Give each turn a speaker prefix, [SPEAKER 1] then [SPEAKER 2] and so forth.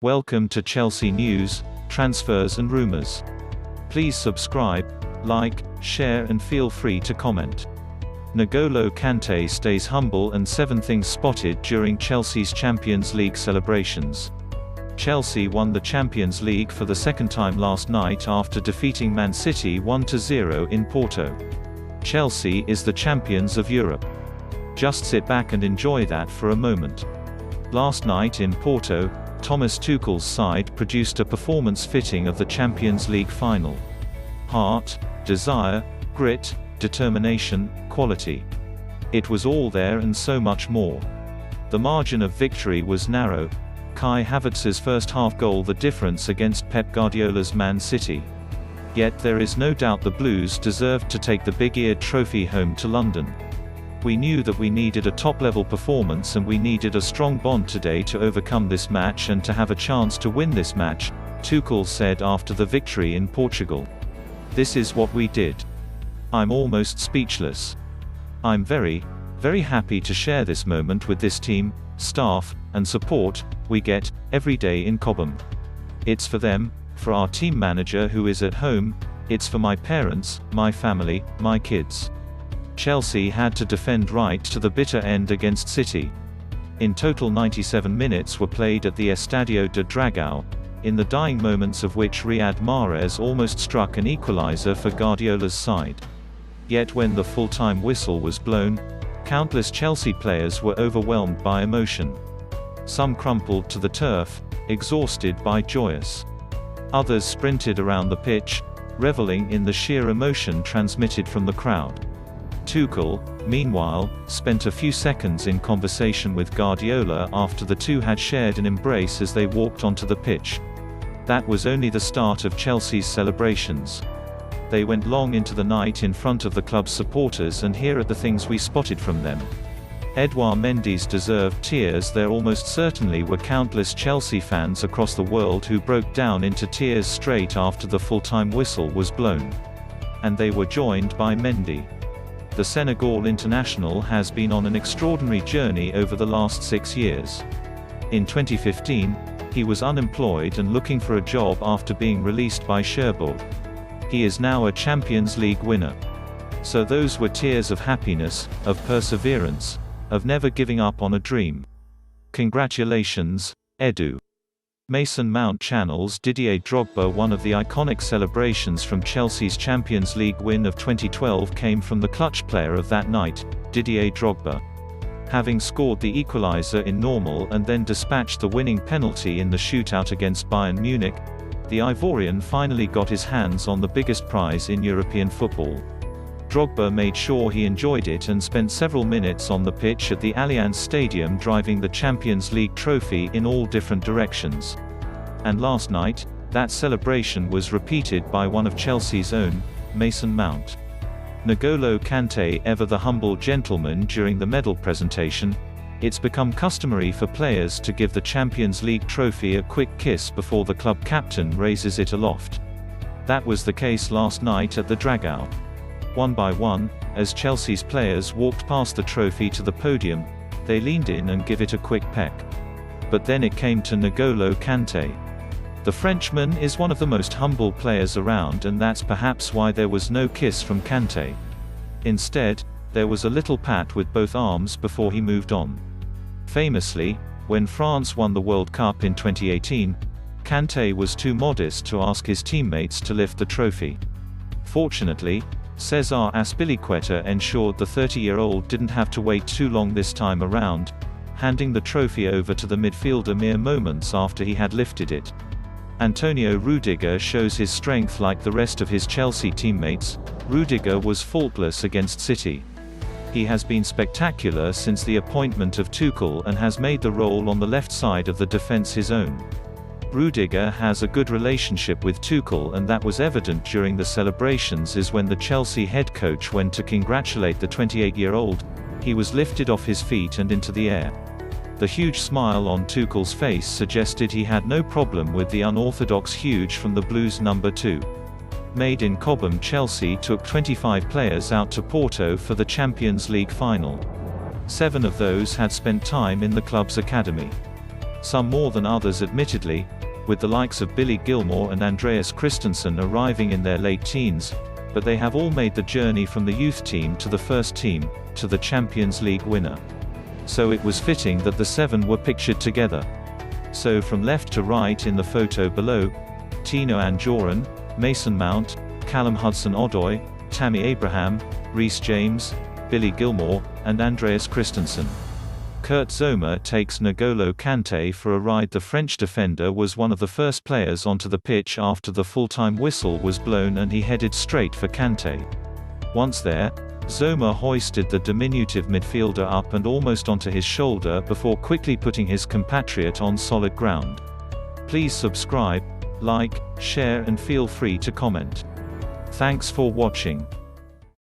[SPEAKER 1] Welcome to Chelsea News, Transfers and Rumours. Please subscribe, like, share and feel free to comment. N'Golo Kante stays humble and 7 things spotted during Chelsea's Champions League celebrations. Chelsea won the Champions League for the second time last night after defeating Man City 1-0 in Porto. Chelsea is the champions of Europe. Just sit back and enjoy that for a moment. Last night in Porto, Thomas Tuchel's side produced a performance fitting of the Champions League final. Heart, desire, grit, determination, quality. It was all there and so much more. The margin of victory was narrow. Kai Havertz's first half goal the difference against Pep Guardiola's Man City. Yet there is no doubt the Blues deserved to take the big-eared trophy home to London. We knew that we needed a top-level performance and we needed a strong bond today to overcome this match and to have a chance to win this match, Tuchel said after the victory in Portugal. This is what we did. I'm almost speechless. I'm very, very happy to share this moment with this team, staff, and support we get every day in Cobham. It's for them, for our team manager who is at home, it's for my parents, my family, my kids. Chelsea had to defend right to the bitter end against City. In total 97 minutes were played at the Estadio de Dragao, in the dying moments of which Riyad Mahrez almost struck an equaliser for Guardiola's side. Yet when the full-time whistle was blown, countless Chelsea players were overwhelmed by emotion. Some crumpled to the turf, exhausted but joyous. Others sprinted around the pitch, reveling in the sheer emotion transmitted from the crowd. Tuchel, meanwhile, spent a few seconds in conversation with Guardiola after the two had shared an embrace as they walked onto the pitch. That was only the start of Chelsea's celebrations. They went long into the night in front of the club's supporters, and here are the things we spotted from them. Edouard Mendy's deserved tears. There almost certainly were countless Chelsea fans across the world who broke down into tears straight after the full-time whistle was blown. And they were joined by Mendy. The Senegal international has been on an extraordinary journey over the last 6 years. In 2015, he was unemployed and looking for a job after being released by Cherbourg. He is now a Champions League winner. So those were tears of happiness, of perseverance, of never giving up on a dream. Congratulations, Edu. Mason Mount channels Didier Drogba. One of the iconic celebrations from Chelsea's Champions League win of 2012 came from the clutch player of that night, Didier Drogba. Having scored the equaliser in normal and then dispatched the winning penalty in the shootout against Bayern Munich, the Ivorian finally got his hands on the biggest prize in European football. Drogba made sure he enjoyed it and spent several minutes on the pitch at the Allianz Stadium driving the Champions League trophy in all different directions. And last night, that celebration was repeated by one of Chelsea's own, Mason Mount. N'Golo Kante, ever the humble gentleman during the medal presentation, it's become customary for players to give the Champions League trophy a quick kiss before the club captain raises it aloft. That was the case last night at the Dragao. One by one, as Chelsea's players walked past the trophy to the podium, they leaned in and give it a quick peck. But then it came to N'Golo Kante. The Frenchman is one of the most humble players around, and that's perhaps why there was no kiss from Kante. Instead, there was a little pat with both arms before he moved on. Famously, when France won the World Cup in 2018, Kante was too modest to ask his teammates to lift the trophy. Fortunately, Cesar Azpilicueta ensured the 30-year-old didn't have to wait too long this time around, handing the trophy over to the midfielder mere moments after he had lifted it. Antonio Rudiger shows his strength like the rest of his Chelsea teammates. Rudiger was faultless against City. He has been spectacular since the appointment of Tuchel and has made the role on the left side of the defense his own. Rudiger has a good relationship with Tuchel, and that was evident during the celebrations as when the Chelsea head coach went to congratulate the 28-year-old, he was lifted off his feet and into the air. The huge smile on Tuchel's face suggested he had no problem with the unorthodox huge from the Blues number 2. Made in Cobham, Chelsea took 25 players out to Porto for the Champions League final. 7 of those had spent time in the club's academy. some more than others admittedly, with the likes of Billy Gilmour and Andreas Christensen arriving in their late teens, but they have all made the journey from the youth team to the first team, to the Champions League winner. So it was fitting that the seven were pictured together. So from left to right in the photo below, Tino Anjorin, Mason Mount, Callum Hudson-Odoi, Tammy Abraham, Reece James, Billy Gilmour, and Andreas Christensen. Kurt Zouma takes N'Golo Kanté for a ride. The French defender was one of the first players onto the pitch after the full-time whistle was blown, and he headed straight for Kanté. Once there, Zouma hoisted the diminutive midfielder up and almost onto his shoulder before quickly putting his compatriot on solid ground. Please subscribe, like, share and feel free to comment. Thanks for watching.